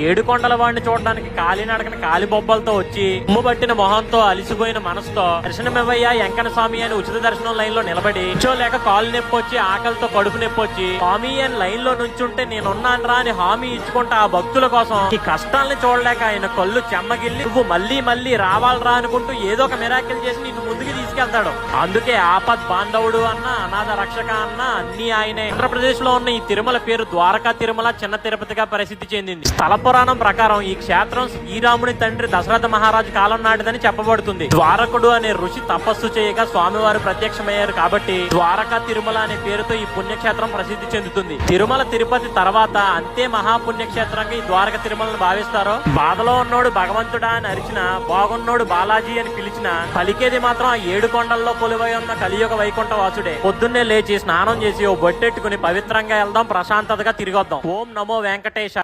ఏడు కొండల వాడిని చూడడానికి కాలినడకన కాలి బొబ్బలతో వచ్చి ఉమ్ము పట్టిన మొహంతో అలిసిపోయిన మనసుతో దర్శనమివ్వయ్యా వెంకన్న స్వామి అని ఉచిత దర్శనం లైన్ లో నిలబడి లేక కాలు నొప్పి వచ్చి ఆకలితో కడుపు నొప్పి వచ్చి స్వామి అని లైన్ లో నుంచుంటే నేనున్నాను రా అని హామీ ఇచ్చుకుంటా ఆ భక్తుల కోసం ఈ కష్టాలని చూడలేక ఆయన కళ్ళు చెమ్మగిల్లి నువ్వు మళ్ళీ మళ్ళీ రావాలరా అనుకుంటూ ఏదో ఒక మిరాకిల్ చేసి నిన్ను ముందుకు తీసుకెళ్తాడు. అందుకే ఆపద్ బాంధవుడు అన్న అనాథ రక్షక అన్న అన్ని ఆయనే. ఆంధ్రప్రదేశ్ లో ఉన్న ఈ తిరుమల పేరు ద్వారకా తిరుమల చిన్న తిరుపతిగా ప్రసిద్ధి చెందింది. స్థల పురాణం ప్రకారం ఈ క్షేత్రం శ్రీరాముని తండ్రి దశరథ మహారాజు కాలం నాటిదని చెప్పబడుతుంది. ద్వారకుడు అనే ఋషి తపస్సు చేయగా స్వామివారు ప్రత్యక్షమయ్యారు కాబట్టి ద్వారకా తిరుమల అనే పేరుతో ఈ పుణ్యక్షేత్రం ప్రసిద్ధి చెందుతుంది. తిరుమల తిరుపతి తర్వాత అంతే మహాపుణ్యక్షేత్రంగా ఈ ద్వారక తిరుమలను భావిస్తారు. బాధలో ఉన్నోడు భగవంతుడా అని అరిచిన, బాగున్నోడు బాలాజీ అని పిలిచిన, పలికేది మాత్రం ఆ ఏడు కొండల్లో కొలువై ఉన్న కలియుగ వైకుంఠ వాసుడే. పొద్దున్నే లేచి స్నానం చేసి ఓ బొట్టెట్టుకుని పవిత్రంగా వెళ్దాం, ప్రశాంతతగా తిరిగొద్దాం. ఓం నమో వెంకటేశ.